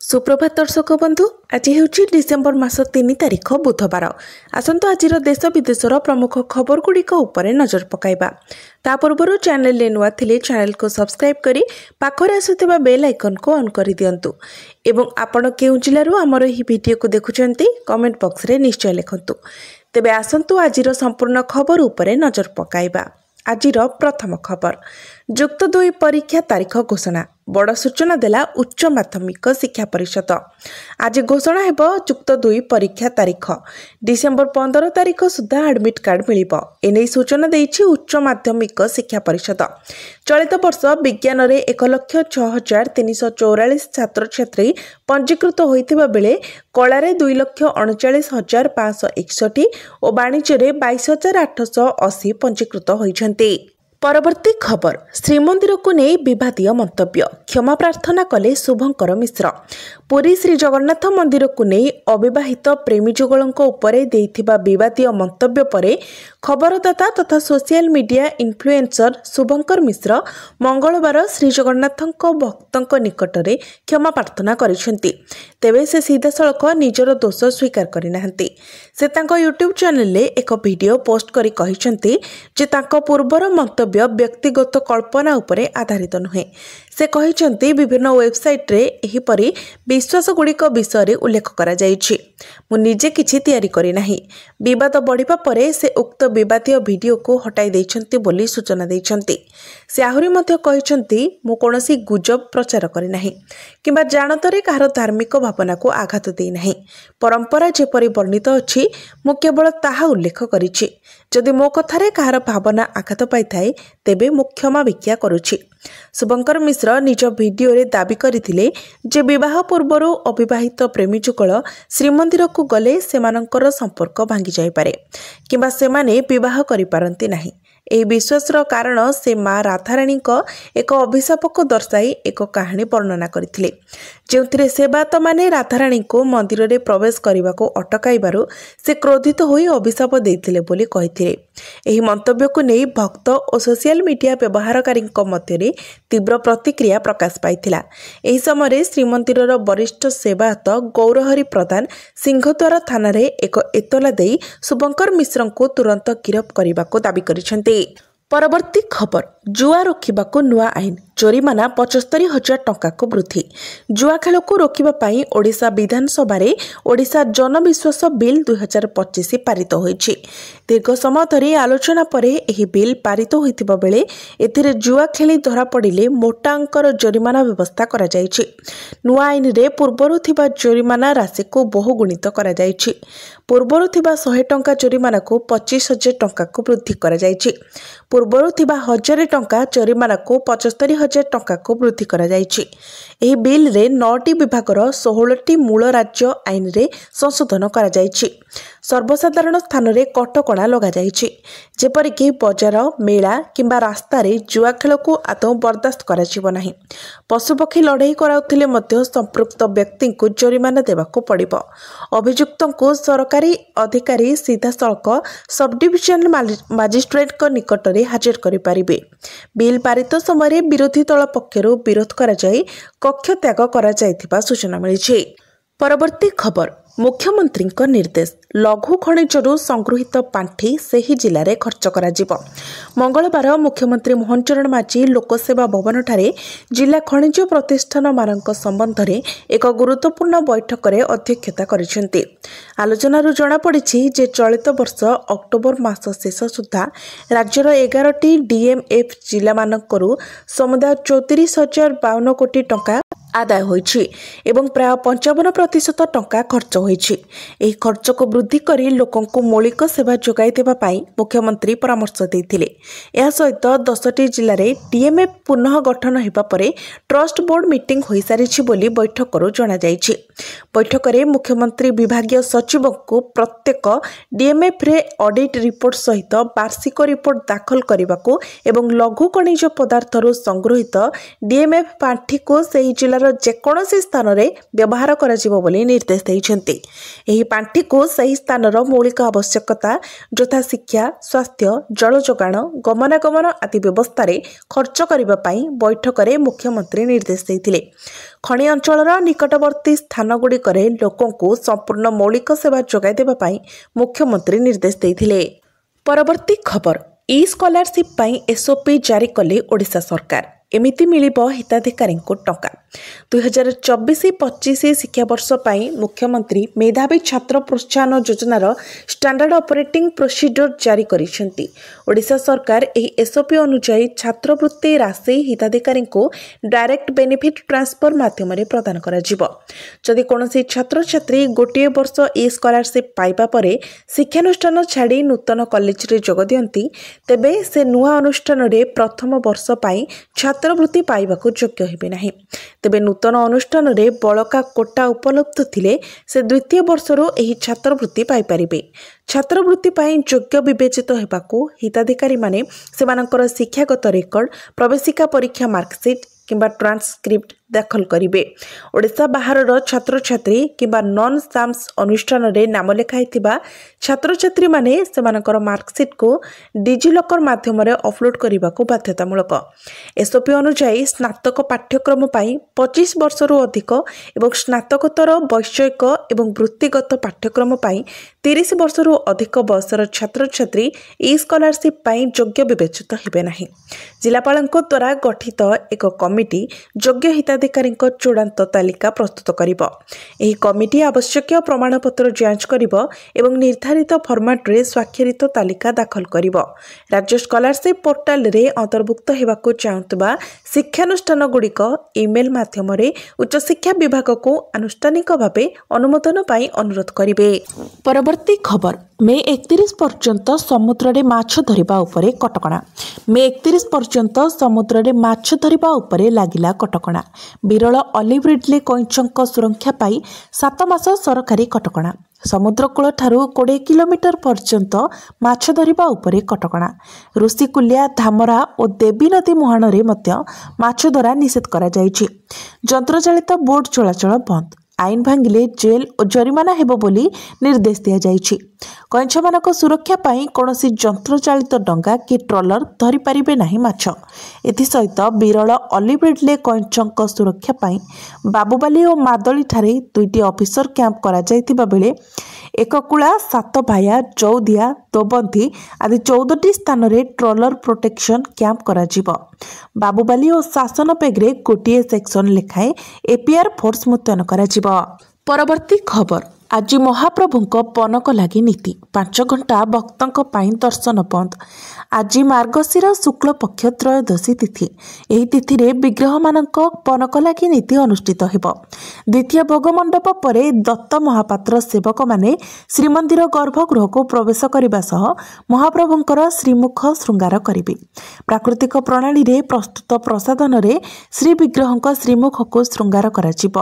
सुप्रभात दर्शक बंधु आज हूँ डिसेम्बर मास 3 तारिख बुधवार। आसतु आज देश विदेशर प्रमुख खबर गुड़िक नजर पकाइबा। ता पूर्व चैनल नुआ थिले चैनल को सब्सक्राइब करी पाखरे आसुथिबा बेल आइकन को ऑन कर दियंतु एवं आपण केउ जिल्लारू हमर ही वीडियो को देखुचंती कमेंट बॉक्स रे निश्चय लिखंतु। तेबे आसंतु आजिर संपूर्ण खबर उपरे नजर पकाइबा। आजिर प्रथम खबर युक्त 2 परीक्षा तारीख घोषणा बड़ सूचना देला उच्च माध्यमिक शिक्षा परिषद। आज घोषणा हेब युक्त 2 परीक्षा तारीख डिसेम्बर 15 तारीख सुधा एडमिट कार्ड मिलिबो। एने सूचना देइछि उच्च माध्यमिक शिक्षा परिषद। चलित वर्ष विज्ञान रे 1,06,344 छात्र छात्री पंजीकृत होइतिबा बेले कला रे 2,39,561 और वाणिज्य रे 22,880 पंजीकृत होइछन्ति। परवर्ती खबर श्रीमंदिर को नहीं विवादीय मंतव्य क्षमा प्रार्थना कले शुभंकर मिश्र। पुरी श्री जगन्नाथ मंदिर को नहीं अविवाहित प्रेमी जुगलों उपरे देइथिबा विवादीय मंतव्य परे खबरदाता तथा सोशल मीडिया इन्फ्लुएंसर शुभंकर मिश्र मंगलवार श्री जगन्नाथ भक्तों निकट में क्षमा प्रार्थना करिसेंती। तेबे से सीधा सड़क निजर दोष स्वीकार करिनाहंती। से तांको यूट्यूब चैनल रे एक वीडियो पोस्ट करी कहिसेंती जे तांको पूर्वर मंतव्य व्यक्तिगत कल्पना उपरे आधारित नुहे। से कहिसेंती विभिन्न वेबसाइट रे एही परी विश्वास गुड़िक विषय उल्लेख करा जायछि। मु निजे किछि तैयारी करि नाही। विवाद बढ़िबा परे से उक्त विवादीय वीडियो को हटाई दैछन्ती बोली सूचना दैछन्ती। से आहुरी मध्य कहिसेंती मु कोनोसी गुजब प्रचार करि नाही किंबा जानतरे काହାର धार्मिक भावना को आघात देई नाही। परंपरा जेपरि वर्णित अछि मु केवल ताहा उल्लेख करिछि। जदि मो कथारे काହାର भावना आघात पाई थाए तेबे मु क्षमा भिक्षा करुछि। शुभंकर मिश्र निज वीडियो रे दाबी करथिले जे विवाह पूर्वर अविवाहित प्रेमी जुगल श्रीमंदिर को गले सेमानंकर संपर्क भांगी जाय पारे किंबा सेमाने विवाह करि पारंती नाही। एही विश्वासर कारण से माँ राधाराणी एक अभिशाप को दर्शाई एक कहानी वर्णना करथिले जेउथिरे सेवायत माने राधाराणी को मंदिर रे प्रवेश करने को अटकाइबारु से क्रोधित होई अभिशाप देथिले बोली कहिथिले। एही मंतव्य को नहीं भक्त और सोशल मीडिया व्यवहारकारी मध्य तीव्र प्रतिक्रिया प्रकाश पाइथिला। एही समय श्रीमंदिर वरिष्ठ सेवायत गौरहरि प्रधान सिंहद्वार थाना रे एक एतला देई शुभंकर मिश्र को तुरंत गिरफ्त करने को दाबी करिसेंती। परवर्ती खबर जुआ रोकने नुआ आईन जोरिमाना 75,000 टंका को वृद्धि। जुआ खेल को रोकने पाई ओडिशा विधानसभा रे ओडिशा जनविश्वास बिल 2025 पारित होईछि। दीर्घ समय धरी आलोचना परे एही बिल पारित होइतिबा बेले एथिरे जुआ खेली धरा पड़िले मोटा अंकर जोरिमाना व्यवस्था करा जायछि। नुआ आईन रे पूर्वरु थिबा जोरिमाना राशि को बहुगुणित करा जायछि। पूर्वरु थिबा 100 टंका जोरिमाना को 25,000 टंका को वृद्धि करा जायछि। पूर्वरु थिबा 1000 टंका जोरिमाना को 75,000 टंका को वृद्धि करा जायछि। एही बिल रे 9टी विभागर 16टी मूल राज्य आईन रे संशोधन करा जायछि। सर्वसाधारण स्थान रे कटकणा लगा जायछि जेपरि कि बाजार मेला किंबा रास्ता रे जुआ खेल को आदौ बर्दाश्त करा जिवो नाही। पशुपक्षी लड़ाई कराउथिले मध्य संपृक्त व्यक्ति को जोरिमाना देबाको पड़िबो। अभियुक्तों को सरकारी अधिकारी सीधा सड़क सब डिविजनल मजिस्ट्रेट को निकट रे हाजिर करि पारिबे। बिल पारित समय विरोधी दल पक्षरु विरोध करा जाय कक्ष त्याग करा जायथिबा सूचना मिलिछि। परवर्ती खबर मुख्यमंत्री निर्देश लघु खनिजरू संगृहित पांठी सही जिले में खर्च करा जिवो। मंगलवार मुख्यमंत्री मोहन चरण माझी लोकसेवा भवन ठारे जिला खनिज प्रतिष्ठान मानक संबंध में एक गुरुत्वपूर्ण बैठक में अध्यक्षता करिसेंती। आलोचनारू जଣା पड़िछि जे चलित वर्ष अक्टोबर मास शेष सुधा राज्यर 11टी डीएमएफ जिला मानकरू समुदाय 34,052 कोटी टंका आदाय होइछि एवं प्राय 55% टंका खर्च होइछि। एही खर्च को वृद्धि करी लोकों को मौलिक सेवा जोगाई देबा पाई मुख्यमंत्री परामर्श देथिले। एहा सहित 10टी जिल्ला रे डीएमएफ पुनः गठन हेबा परे ट्रस्ट बोर्ड मीटिंग होई सारिछि बोली बैठकरू जଣା जाइछि। बैठक रे मुख्यमंत्री विभागीय सचिव को प्रत्येक डीएमएफ रे ऑडिट रिपोर्ट सहित वार्षिक रिपोर्ट दाखल करबाको एवं लघु खनिज पदार्थरू संग्रहित डीएमएफ पांठी को सही जिला जेकोसी स्थान में व्यवहार कर निर्देश देइछन्ति। एही पांठी को सही स्थान मौलिक आवश्यकता यथा शिक्षा स्वास्थ्य जल जोगाण गमनागमन आदि व्यवस्था खर्च करने बैठक में मुख्यमंत्री निर्देश देइथिले। ଖଣି ଅଞ୍ଚଳର ନିକଟବର୍ତ୍ତୀ ସ୍ଥାନଗୁଡ଼ିକରେ ଲୋକଙ୍କୁ ସମ୍ପୂର୍ଣ୍ଣ ମୌଳିକ ସେବା ଯୋଗାଇ ଦେବା ପାଇଁ ମୁଖ୍ୟମନ୍ତ୍ରୀ ନିର୍ଦ୍ଦେଶ ଦେଇଥିଲେ। ପରବର୍ତ୍ତୀ ଖବର, ଇ ସ୍କଲାରସିପ୍ ପାଇଁ ଏସ୍ଓପି ଜାରି କଲେ ଓଡ଼ିଶା ସରକାର। ଏମିତି ମିଳିବ ହିତାଧିକାରୀଙ୍କୁ ଟଙ୍କା। 2024-25 ଶିକ୍ଷାବର୍ଷ ପାଇଁ ମୁଖ୍ୟମନ୍ତ୍ରୀ ମେଧାବୀ ଛାତ୍ର ପ୍ରୋତ୍ସାହନ ଯୋଜନାର ଷ୍ଟାଣ୍ଡାର୍ଡ ଅପରେଟିଂ ପ୍ରୋସିଡିଓର ଜାରି କରିଛନ୍ତି। ଓଡ଼ିଶା ସରକାର ଏହି ଏସ୍ଓପି ଅନୁଯାୟୀ ଛାତ୍ରବୃତ୍ତି ରାଶି ହିତାଧିକାରୀଙ୍କୁ ଡାଇରେକ୍ଟ ବେନିଫିଟ୍ ଟ୍ରାନ୍ସଫର ମାଧ୍ୟମରେ ପ୍ରଦାନ କରାଯିବ। ଯଦି କୌଣସି ଛାତ୍ରଛାତ୍ରୀ ଗୋଟିଏ ବର୍ଷ ଇ ସ୍କଲାରସିପ୍ ପାଇବା ପରେ ଶିକ୍ଷାନୁଷ୍ଠାନ ଛାଡ଼ି ନୂତନ କଲେଜରେ ଯୋଗ ଦିଅନ୍ତି, ତେବେ ସେ ନୂଆ ଅନୁଷ୍ଠାନରେ ପ୍ରଥମ ବର୍ଷ ପାଇଁ ଛାତ୍ରବୃତ୍ତି ପାଇବାକୁ ଯୋଗ୍ୟ ହେବେ ନାହିଁ। ତେବେ ନୂତନ ଅନୁଷ୍ଠାନରେ ବଳକା କୋଟା ଉପଲବ୍ଧ ଥିଲେ ସେ ଦ୍ୱିତୀୟ ବର୍ଷରୁ ଏହି ଛାତ୍ରବୃତ୍ତି ପାଇପାରିବେ। ଛାତ୍ରବୃତ୍ତି ପାଇଁ ଯୋଗ୍ୟ ବିବେଚିତ ହେବାକୁ ହିତାଧିକାରୀମାନେ ସେମାନଙ୍କର ଶିକ୍ଷାଗତ ରେକର୍ଡ, ପ୍ରବେଶିକା ପରୀକ୍ଷା ମାର୍କସିଟ୍ କିମ୍ବା ଟ୍ରାନ୍ସକ୍ରିପ୍ଟ ଦାଖଲ କରିବେ। ଓଡ଼ିଶା ବାହାରର ଛାତ୍ରଛାତ୍ରୀ କିମ୍ବା ନନ୍ ସାମ୍ସ ଅନୁଷ୍ଠାନରେ ନାମ ଲେଖାଇଥିବା ଛାତ୍ରଛାତ୍ରୀମାନେ ସେମାନଙ୍କର ମାର୍କସିଟ୍କୁ ଡିଜିଲକର ମାଧ୍ୟମରେ ଅପଲୋଡ୍ କରିବାକୁ ବାଧ୍ୟତାମୂଳକ। ଏସ୍ଓପି ଅନୁଯାୟୀ ସ୍ନାତକ ପାଠ୍ୟକ୍ରମ ପାଇଁ 25 ବର୍ଷରୁ ଅଧିକ ଏବଂ ସ୍ନାତକୋତ୍ତର ବୈଷୟିକ ଏବଂ ବୃତ୍ତିଗତ ପାଠ୍ୟକ୍ରମ ପାଇଁ 30 ବର୍ଷରୁ ଅଧିକ ବୟସର ଛାତ୍ରଛାତ୍ରୀ ଇ ସ୍କଲାରସିପ୍ ପାଇଁ ଯୋଗ୍ୟ ବିବେଚିତ ହେବେ ନାହିଁ। ଜିଲ୍ଲାପାଳଙ୍କ ଦ୍ୱାରା ଗଠିତ ଏକ କମିଟି ଯୋଗ୍ୟ ହିତାଧିକାରୀଙ୍କ ଚୂଡ଼ାନ୍ତ ତାଲିକା ପ୍ରସ୍ତୁତ କରିବ। ଏହି କମିଟି ଆବଶ୍ୟକୀୟ ପ୍ରମାଣପତ୍ର ଯାଞ୍ଚ କରିବ ଏବଂ ନିର୍ଦ୍ଧାରିତ ଫର୍ମାଟରେ ସ୍ୱାକ୍ଷରିତ ତାଲିକା ଦାଖଲ କରିବ। ରାଜ୍ୟ ସ୍କଲାରସିପ୍ ପୋର୍ଟାଲରେ ଅନ୍ତର୍ଭୁକ୍ତ ହେବାକୁ ଚାହୁଁଥିବା ଶିକ୍ଷାନୁଷ୍ଠାନଗୁଡ଼ିକ ଇମେଲ୍ ମାଧ୍ୟମରେ ଉଚ୍ଚଶିକ୍ଷା ବିଭାଗକୁ ଆନୁଷ୍ଠାନିକ ଭାବେ ଅନୁମୋଦନ ପାଇଁ ଅନୁରୋଧ କରିବେ। ପରବର୍ତ୍ତୀ ଖବର, ମେ 31 ପର୍ଯ୍ୟନ୍ତ ସମୁଦ୍ରରେ ମାଛ ଧରିବା ଉପରେ କଟକଣା। ମେ 31 ପର୍ଯ୍ୟନ୍ତ ସମୁଦ୍ରରେ ମାଛ ଧରିବା ଉପରେ ଲାଗିଲା କଟକଣା। ବିରଳ ଅଲିଭ୍ ରିଡ୍ଲେ କଇଁଛଙ୍କ ସୁରକ୍ଷା ପାଇଁ 7 ମାସ ସରକାରୀ କଟକଣା। ସମୁଦ୍ରକୂଳଠାରୁ 20 କିଲୋମିଟର ପର୍ଯ୍ୟନ୍ତ ମାଛ ଧରିବା ଉପରେ କଟକଣା। ଋଷିକୁଲିଆ, ଧାମରା ଓ ଦେବୀ ନଦୀ ମୁହାଣରେ ମଧ୍ୟ ମାଛ ଧରା ନିଷେଧ କରାଯାଇଛି। ଯନ୍ତ୍ରଚାଳିତ ବୋଟ୍ ଚଳାଚଳ ବନ୍ଦ। ଆଇନ ଭାଙ୍ଗିଲେ ଜେଲ୍ ଓ ଜରିମାନା ହେବ ବୋଲି ନିର୍ଦ୍ଦେଶ ଦିଆଯାଇଛି। କଇଁଛମାନଙ୍କ ସୁରକ୍ଷା ପାଇଁ କୌଣସି ଯନ୍ତ୍ରଚାଳିତ ଡଙ୍ଗା କି ଟ୍ରଲର ଧରିପାରିବେ ନାହିଁ ମାଛ। ଏଥିସହିତ ବିରଳ ଅଲିଭ୍ ରିଡ୍ଲେ କଇଁଛଙ୍କ ସୁରକ୍ଷା ପାଇଁ ବାବୁବାଲି ଓ ମାଦଳିଠାରେ 2ଟି ଅଫିସର କ୍ୟାମ୍ପ କରାଯାଇଥିବା ବେଳେ ଏକକୁଳା, ସାତଭାୟା, ଚୌଦିଆ, ଦୋବନ୍ଥି ଆଦି 14ଟି ସ୍ଥାନରେ ଟ୍ରଲର ପ୍ରୋଟେକ୍ସନ କ୍ୟାମ୍ପ କରାଯିବ। ବାବୁବାଲି ଓ ଶାସନପେଗରେ ଗୋଟିଏ ସେକ୍ସନ ଲେଖାଏଁ ଏପିଆର ଫୋର୍ସ ମୁତୟନ କରାଯିବ। ପରବର୍ତ୍ତୀ ଖବର, ଆଜି ମହାପ୍ରଭୁଙ୍କ ପନକ ଲାଗି ନୀତି। 5 ଘଣ୍ଟା ଭକ୍ତଙ୍କ ପାଇଁ ଦର୍ଶନ ବନ୍ଦ। ଆଜି ମାର୍ଗଶିର ଶୁକ୍ଳପକ୍ଷ ତ୍ରୟୋଦଶୀ ତିଥି। ଏହି ତିଥିରେ ବିଗ୍ରହମାନଙ୍କ ପନକ ଲାଗି ନୀତି ଅନୁଷ୍ଠିତ ହେବ। ଦ୍ୱିତୀୟ ଭୋଗମଣ୍ଡପ ପରେ ଦତ୍ତ ମହାପାତ୍ର ସେବକମାନେ ଶ୍ରୀମନ୍ଦିର ଗର୍ଭଗୃହକୁ ପ୍ରବେଶ କରିବା ସହ ମହାପ୍ରଭୁଙ୍କର ଶ୍ରୀମୁଖ ଶୃଙ୍ଗାର କରିବେ। ପ୍ରାକୃତିକ ପ୍ରଣାଳୀରେ ପ୍ରସ୍ତୁତ ପ୍ରସାଧନରେ ଶ୍ରୀବିଗ୍ରହଙ୍କ ଶ୍ରୀମୁଖକୁ ଶୃଙ୍ଗାର କରାଯିବ।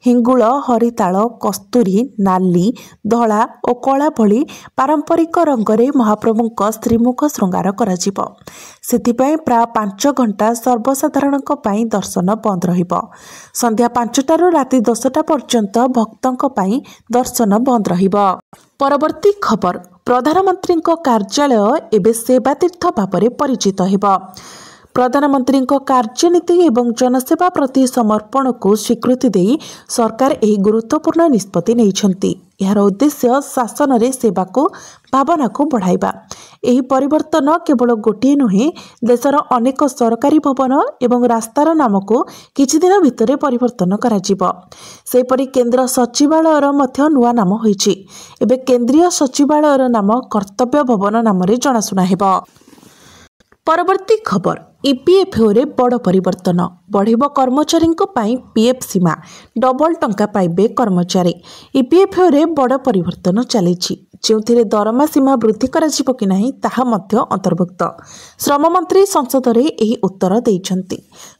ହିଙ୍ଗୁଳ, ହରିତାଳ, କସ୍ତୁରୀ, ନାଲି, ଧଳା ଓ କଳା ଭଳି ପାରମ୍ପରିକ ରଙ୍ଗରେ ମହାପ୍ରଭୁଙ୍କ ଶ୍ରୀମୁଖ ଶୃଙ୍ଗାର କରାଯିବ। ସେଥିପାଇଁ ପ୍ରାୟ 5 ଘଣ୍ଟା ସର୍ବସାଧାରଣଙ୍କ ପାଇଁ ଦର୍ଶନ ବନ୍ଦ ରହିବ। ସନ୍ଧ୍ୟା 5ଟାରୁ ରାତି 10ଟା ପର୍ଯ୍ୟନ୍ତ ଭକ୍ତଙ୍କ ପାଇଁ ଦର୍ଶନ ବନ୍ଦ ରହିବ। ପରବର୍ତ୍ତୀ ଖବର, ପ୍ରଧାନମନ୍ତ୍ରୀଙ୍କ କାର୍ଯ୍ୟାଳୟ ଏବେ ସେବାତୀର୍ଥ ଭାବରେ ପରିଚିତ ହେବ। ପ୍ରଧାନମନ୍ତ୍ରୀଙ୍କ କାର୍ଯ୍ୟନୀତି ଏବଂ ଜନସେବା ପ୍ରତି ସମର୍ପଣକୁ ସ୍ୱୀକୃତି ଦେଇ ସରକାର ଏହି ଗୁରୁତ୍ୱପୂର୍ଣ୍ଣ ନିଷ୍ପତ୍ତି ନେଇଛନ୍ତି। ଏହାର ଉଦ୍ଦେଶ୍ୟ ଶାସନରେ ସେବାକୁ ଭାବନାକୁ ବଢ଼ାଇବା। ଏହି ପରିବର୍ତ୍ତନ କେବଳ ଗୋଟିଏ ନୁହେଁ, ଦେଶର ଅନେକ ସରକାରୀ ଭବନ ଏବଂ ରାସ୍ତାର ନାମକୁ କିଛିଦିନ ଭିତରେ ପରିବର୍ତ୍ତନ କରାଯିବ। ସେହିପରି କେନ୍ଦ୍ର ସଚିବାଳୟର ମଧ୍ୟ ନୂଆ ନାମ ହୋଇଛି। ଏବେ କେନ୍ଦ୍ରୀୟ ସଚିବାଳୟର ନାମ କର୍ତ୍ତବ୍ୟ ଭବନ ନାମରେ ଜଣାଶୁଣା ହେବ। ପରବର୍ତ୍ତୀ ଖବର, ଇପିଏଫ୍ଓରେ ବଡ଼ ପରିବର୍ତ୍ତନ। ବଢ଼ିବ କର୍ମଚାରୀଙ୍କ ପାଇଁ ପିଏଫ୍ ସୀମା। ଡବଲ ଟଙ୍କା ପାଇବେ କର୍ମଚାରୀ। ଇପିଏଫ୍ଓରେ ବଡ଼ ପରିବର୍ତ୍ତନ ଚାଲିଛି, ଯେଉଁଥିରେ ଦରମା ସୀମା ବୃଦ୍ଧି କରାଯିବ କି ନାହିଁ ତାହା ମଧ୍ୟ ଅନ୍ତର୍ଭୁକ୍ତ। ଶ୍ରମମନ୍ତ୍ରୀ ସଂସଦରେ ଏହି ଉତ୍ତର ଦେଇଛନ୍ତି।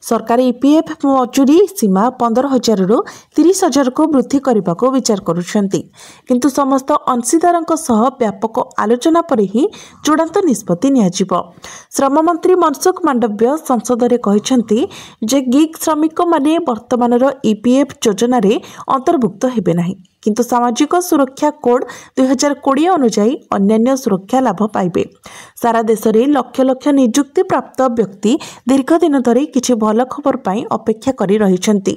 ସରକାର ଇପିଏଫ୍ ମଜୁରୀ ସୀମା 15,000ରୁ 30,000କୁ ବୃଦ୍ଧି କରିବାକୁ ବିଚାର କରୁଛନ୍ତି, କିନ୍ତୁ ସମସ୍ତ ଅଂଶୀଦାରଙ୍କ ସହ ବ୍ୟାପକ ଆଲୋଚନା ପରେ ହିଁ ଚୂଡ଼ାନ୍ତ ନିଷ୍ପତ୍ତି ନିଆଯିବ। ଶ୍ରମମନ୍ତ୍ରୀ ମନସୁଖ ମାଣ୍ଡବ୍ୟ ସଂସଦରେ କହିଛନ୍ତି ଯେ ଗିଗ୍ ଶ୍ରମିକମାନେ ବର୍ତ୍ତମାନର ଇପିଏଫ୍ ଯୋଜନାରେ ଅନ୍ତର୍ଭୁକ୍ତ ହେବେ ନାହିଁ। किंतु सामाजिक सुरक्षा कोड 2020 अनुଯାयी अन्यान्य सुरक्षा लाभ पाइबे। सारा देश में लक्ष लक्ष नियुक्ति प्राप्त व्यक्ति दीर्घ दिन धरी किछि भल खबर पाई अपेक्षा करी रहिछंती।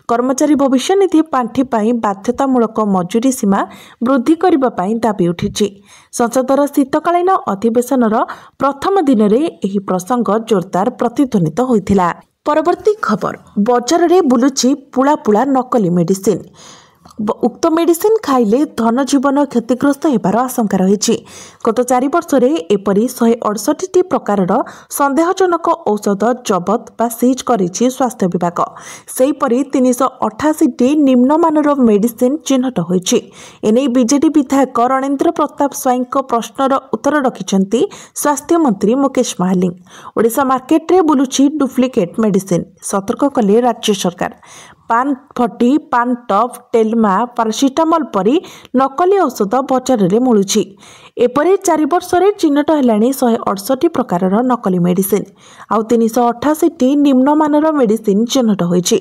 कर्मचारी भविष्य निधि पांठि पाई बाध्यतामूलक मजूरी सीमा वृद्धि करबा पाई दाबी उठिछि। संसदर शीतकालीन अधिवेशनर प्रथम दिन में एही प्रसंग जोरदार प्रतिध्वनित होइथिला। परवर्ती खबर, बजार रे बुलुची पुला पुला नकली मेडिसिन। उक्त मेडिसिन खाइले धन जीवन क्षतिग्रस्त होबार आशंका रही। गत 4 वर्ष में एपरी 168 प्रकार संदेहजनक औषध जबत बा सीज करिछि स्वास्थ्य विभाग। सेहीपरि 388 निम्नमानर मेडिसिन चिन्हट होइछि। एने बीजेडी विधायक रणेंद्र प्रताप स्वाई प्रश्नर उत्तर रखिछंती स्वास्थ्य मंत्री मुकेश महालिंग। ओडिशा मार्केट रे बुलुछि डुप्लिकेट मेडिसिन, सतर्क कले राज्य सरकार। पान फटी, पान टप, टेलमा, पारासिटामल परी नकली औषध बजार में मिलुछि। एपरी 4 वर्ष में चिन्हट है 168 प्रकार नकली मेडिसिन आउ 388 निम्नमानर मेडिसिन चिन्हट होइछि।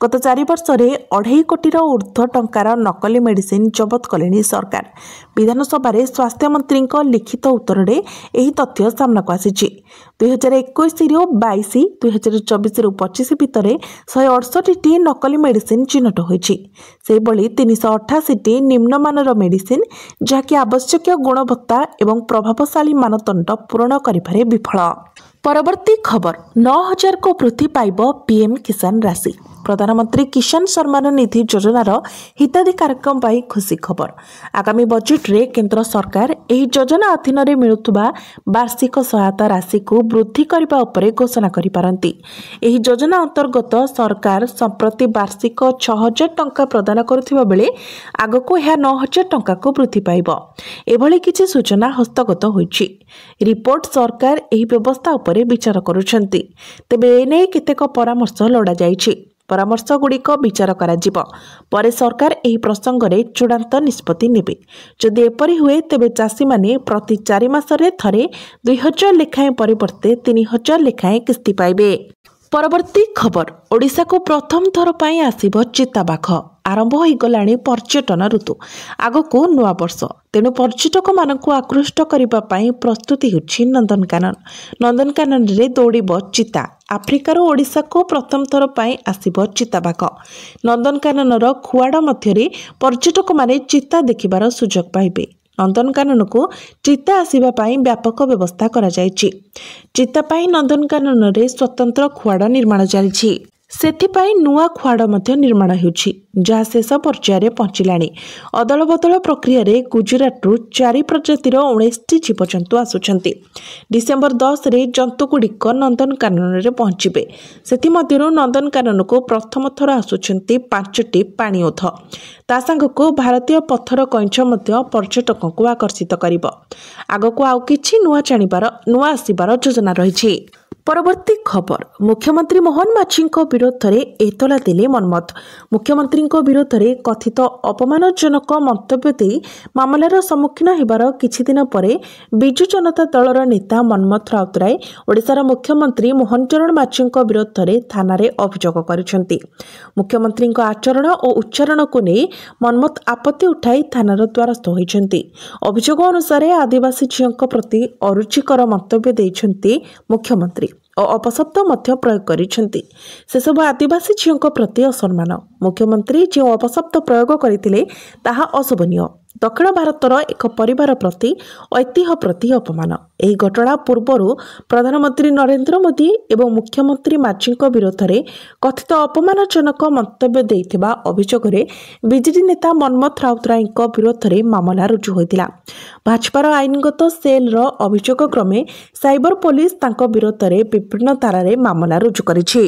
गत 4 वर्ष में 2.5 कोटी ऊर्ध्व टंकार नकली मेडिसिन जबत कले सरकार। विधानसभा स्वास्थ्य मंत्री लिखित उत्तर में यह तथ्य सामना आसी। 2021-22, 2024-25 भितर 168 नकली मेडिसिन चिन्हट होइछि। से बळी 388 निम्नमानर मेडिसिन जहाँकि आवश्यक गुणवत्ता एवं प्रभावशाली मानदंड पूरण करिबारे विफल। परवर्ती खबर, 9,000 को वृद्धि पाइब पीएम किसान राशि। प्रधानमंत्री किसान सम्मान निधि योजनार हिताधिकारीक पाई खुशी खबर। आगामी बजेट रे केंद्र सरकार एही योजना अधीन रे मिलुतबा वार्षिक सहायता राशि को वृद्धि करबा उपरे घोषणा करि पारंती। एही योजना अंतर्गत सरकार संप्रति वार्षिक 6,000 टंका प्रदान करुथिबा बेले आगको यह 9,000 टंका को वृद्धि पाइब। एभली किछि सूचना हस्तगत होइछि। रिपोर्ट सरकार एही व्यवस्था उपरे विचार करुछंती। तेबे एने केतेक परामर्श लोड़ा जाइछि। परामर्श गुड़िक विचार कराजिब परे सरकार एही प्रसंग रे चूड़ांत निष्पत्ति नेबे। जदि एपरि हुए तेबे चाषी माने प्रति 4 मासरे थरे 2,000 लेखाएं परिवर्ते 3,000 लेखाएं किस्ती पाइबे। परवर्ती खबर, ओडिशा को प्रथम थर पाई आसिब चिताबाघ। आरंभ हो गलाणी पर्यटन ऋतु। आगको नुआ वर्ष, तेणु पर्यटक मानक आकृष्ट करने पाई प्रस्तुति होछि नंदनकानन। नंदनकानन रे दौड़िब चिता। आफ्रिकार ओडिशा को प्रथम थर पाई आसिब चिताबाघ। नंदनकाननर खुआड़ मध्यरे पर्यटक माने चिता देखिबार सुजोग पाइबे। नंदनकानन को चिता आसिबा पाई व्यापक व्यवस्था करा जायछि। चिता पाई नंदनकानन रे स्वतंत्र खुआड़ निर्माण जायछि। सेथिपाई नुआ खुआड़ मध्य निर्माण होछि जहाँ शेष पर्यायर पहुंचलाणी। अदल बदल प्रक्रिया रे गुजरात 4 प्रजातिर 19टी जीवजंतु आसुछंती। डिसेंबर 10 रे जंतुगुड़िक नंदनकानन रे पहुंचबे। सेथिमध्यरु नंदनकानन को प्रथम थर आसुछंती 5टी पाणीओध। ता संगको भारतीय पत्थर कइंछ मध्य पर्यटकों को आकर्षित करिब। आगको आउ किछि नुआ आसिबार योजना रहिछि। परवर्ती खबर, मुख्यमंत्री मोहन माझीଙ୍କ विरोधରେ एतला देले मनमत। मुख्यमंत्रीଙ୍କ विरोधରେ कथित अपमानजनक मंतव्य दे मामलार सम्मुखीन हेबार किछि दिन परे बिजु जनता दलर नेता मनमत राउतराय ओडिशार मुख्यमंत्री मोहन चरण माझीଙ୍କ विरोधରେ थानारे अभियोग करिसेंती। मुख्यमंत्रीଙ୍କ आचरण और उच्चारण को नै मनमत आपत्ति उठाई थानार द्वारस्थ होइसेंती। अभियोग अनुसार आदिवासी झीलଙ୍କ प्रति अरुचिकर मंतव्य दैछंती मुख्यमंत्री और अपशब्द मध्य प्रयोग करिसेंती। से सब आदिवासी झीलଙ୍କ प्रति असम्मान। मुख्यमंत्री जो अपशब्द प्रयोग करथिले ताहा अशोभनीय। दक्षिण भारतर एक परिवार प्रति ऐतिह्य प्रति अपमान। यह घटना पूर्वर प्रधानमंत्री नरेंद्र मोदी एवं मुख्यमंत्री माझीଙ୍କ विरोधରେ कथित अपमानजनक मंतव्य देइथिबा अभियोगरे बीजेडी नेता मनमत राउतरायଙ୍କ विरोधରେ मामला रुजु होइतिला। भाजपार आईनगत सेलर अभियोग क्रमे साइबर पुलिस तांको विरोधରେ विभिन्न धारारे मामला रुजु करिछि।